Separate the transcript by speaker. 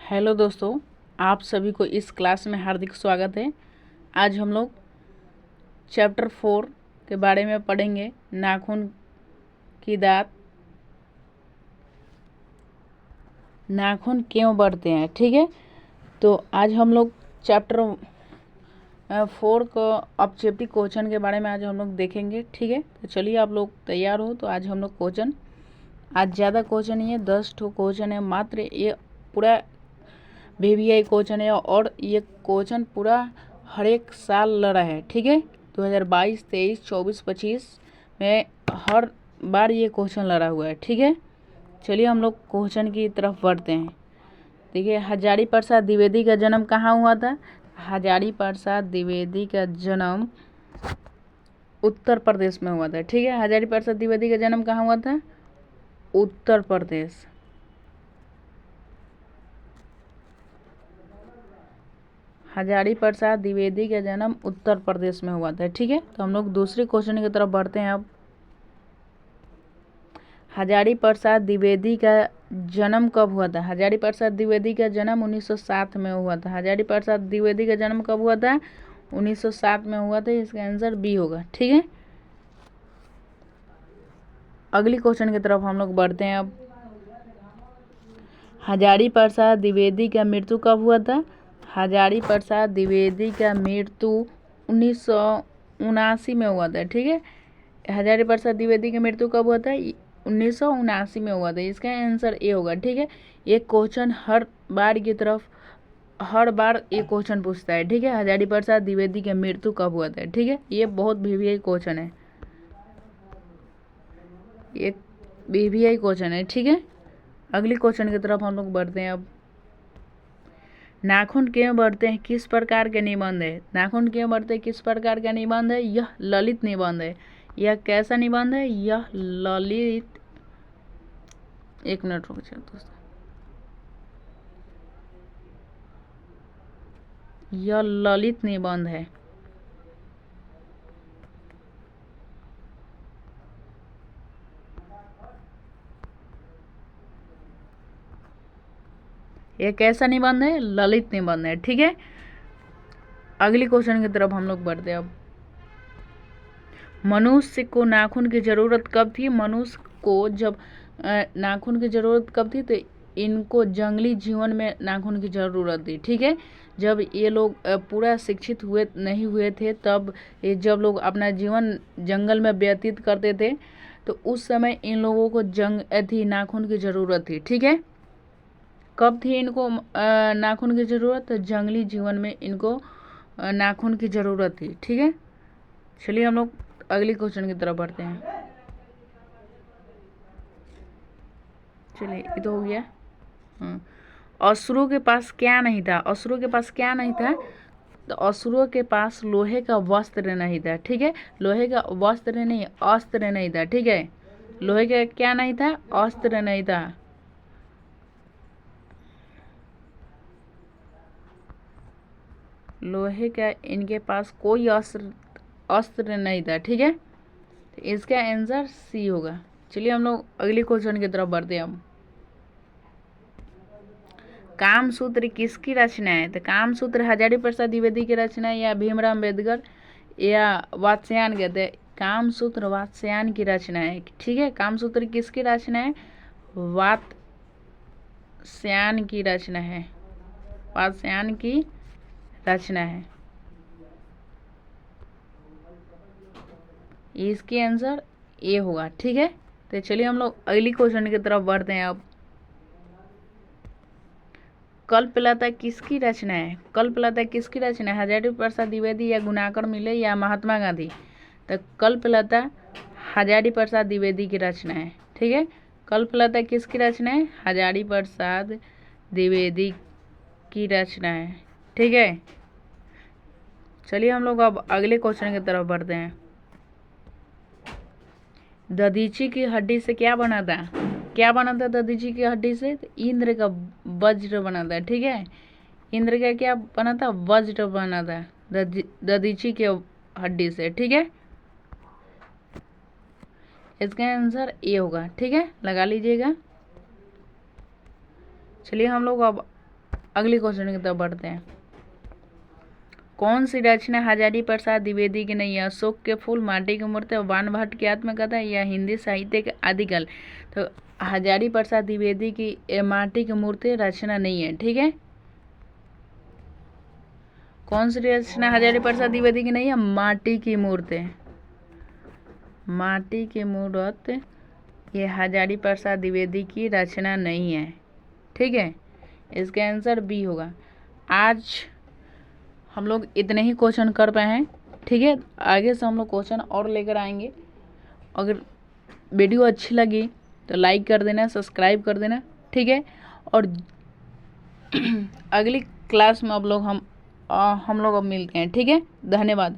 Speaker 1: Hello दोस्तों, आप सभी को इस क्लास में हार्दिक स्वागत है। आज हम लोग चैप्टर 4 के बारे में पढ़ेंगे। नाखून की दांत, नाखून क्यों बढ़ते हैं। ठीक है, तो आज हम लोग चैप्टर 4 को ऑब्जेक्टिव क्वेश्चन के बारे में आज हम लोग देखेंगे। ठीक है, तो चलिए आप लोग तैयार हो। तो आज हम लोग क्वेश्चन, आज ज़्यादा क्वेश्चन नहीं है, 10 ठो क्वेश्चन है मात्र। ये पूरा VVI क्वेश्चन है और ये क्वेश्चन पूरा हर एक साल लड़ा है। ठीक है, 2022, 23, 24, 25 में हर बार ये क्वेश्चन लड़ा हुआ है। ठीक है, चलिए हम लोग क्वेश्चन की तरफ बढ़ते हैं। देखिए, हजारी प्रसाद द्विवेदी का जन्म कहाँ हुआ था। हजारी प्रसाद द्विवेदी का जन्म उत्तर प्रदेश में हुआ था। ठीक है, हजारी प्रसाद द्विवेदी का जन्म कहाँ हुआ था, उत्तर प्रदेश। हजारी प्रसाद द्विवेदी का जन्म उत्तर प्रदेश में हुआ था। ठीक है, तो हम लोग दूसरे क्वेश्चन की तरफ बढ़ते हैं। अब हजारी प्रसाद द्विवेदी का जन्म कब हुआ था। हजारी प्रसाद द्विवेदी का जन्म 1907 में हुआ था। हजारी प्रसाद द्विवेदी का जन्म कब हुआ था, 1907 में हुआ था। इसका आंसर बी होगा। ठीक है, अगली क्वेश्चन की तरफ हम लोग बढ़ते हैं। अब हजारी प्रसाद द्विवेदी का मृत्यु कब हुआ था। हजारी प्रसाद द्विवेदी का मृत्यु 1979 में हुआ था। ठीक है, हजारी प्रसाद द्विवेदी की मृत्यु कब हुआ था, 1979 में हुआ था। इसका आंसर ए होगा। ठीक है, ये क्वेश्चन हर बार की तरफ हर बार ये क्वेश्चन पूछता है। ठीक है, हजारी प्रसाद द्विवेदी की मृत्यु कब हुआ था। ठीक है, ये बहुत VVI क्वेश्चन है, ये VVI क्वेश्चन है। ठीक है, अगली क्वेश्चन की तरफ हम लोग बढ़ते हैं। अब नाखून क्यों बढ़ते हैं, किस प्रकार के निबंध है। नाखून क्यों बढ़ते हैं, किस प्रकार का निबंध है। यह ललित निबंध है। यह कैसा निबंध है, यह ललित, एक मिनट रुक जाओ दोस्तों, यह ललित निबंध है। यह कैसा निबंध है, ललित निबंध है। ठीक है, अगली क्वेश्चन की तरफ हम लोग बढ़ते हैं। अब मनुष्य को नाखून की जरूरत कब थी। मनुष्य को जब नाखून की जरूरत कब थी, तो इनको जंगली जीवन में नाखून की जरूरत थी। ठीक है, जब ये लोग पूरा शिक्षित नहीं हुए थे, तब ये जब लोग अपना जीवन जंगल में व्यतीत करते थे, तो उस समय इन लोगों को नाखून की जरूरत थी। ठीक है, कब थी इनको नाखून की जरूरत, तो जंगली जीवन में इनको नाखून की जरूरत थी। ठीक है, चलिए हम लोग अगली क्वेश्चन की तरफ बढ़ते हैं। चलिए, ये तो हो गया। असुरों के पास क्या नहीं था। असुरों के पास क्या नहीं था, तो असुरों के पास लोहे का वस्त्र नहीं था। ठीक है, लोहे का वस्त्र नहीं, अस्त्र नहीं था। ठीक है, लोहे का क्या नहीं था, अस्त्र नहीं था। लोहे का इनके पास कोई अस्त्र नहीं था। ठीक है, तो इसका आंसर सी होगा। चलिए हम लोग अगली क्वेश्चन की तरफ बढ़ते हैं। हम कामसूत्र किसकी रचना है, तो कामसूत्र हजारी प्रसाद द्विवेदी की रचना है, या भीमराव अम्बेडकर, या वात्स्यायन के। तो कामसूत्र वात्स्यायन की रचना है। ठीक है, कामसूत्र किसकी रचना है, वात्स्यायन की रचना है, वात्स्यायन की रचना है। इसकी आंसर ए होगा। ठीक है, तो चलिए हम लोग अगली क्वेश्चन की तरफ बढ़ते हैं। अब कल्पलता किसकी रचना है। कल्पलता किसकी रचना है, हजारी प्रसाद द्विवेदी, या गुणाकर मिले, या महात्मा गांधी। तो कल्पलता हजारी प्रसाद द्विवेदी की रचना है। ठीक है, कल्पलता किसकी रचना है, हजारी प्रसाद द्विवेदी की रचना है। ठीक है, चलिए हम लोग अब अगले क्वेश्चन की तरफ बढ़ते हैं। दधीची की हड्डी से क्या बना था। क्या बना था दधीची की हड्डी से, तो इंद्र का वज्र बना था। ठीक है, इंद्र का क्या बना था, वज्र बना था दधीची के हड्डी से। ठीक है, इसका आंसर ए होगा। ठीक है, लगा लीजिएगा। चलिए हम लोग अब अगले क्वेश्चन की तरफ बढ़ते हैं। कौन सी रचना हजारी प्रसाद द्विवेदी की नहीं है? अशोक के फूल, माटी की मूर्ति, वान भट्ट की आत्मकथा या हिंदी साहित्य के आदिकाल? तो हजारी प्रसाद द्विवेदी की माटी की मूर्ति रचना नहीं है, ठीक है। कौन सी रचना हजारी प्रसाद द्विवेदी की नहीं है? माटी की मूर्ति। माटी की मूर्ति ये हजारी प्रसाद द्विवेदी की रचना नहीं है, ठीक है। इसका आंसर बी होगा। आज हम लोग इतने ही क्वेश्चन कर पाए हैं, ठीक है। आगे से हम लोग क्वेश्चन और लेकर आएंगे। अगर वीडियो अच्छी लगी तो लाइक कर देना, सब्सक्राइब कर देना, ठीक है। और अगली क्लास में हम लोग अब मिलते हैं, ठीक है। धन्यवाद।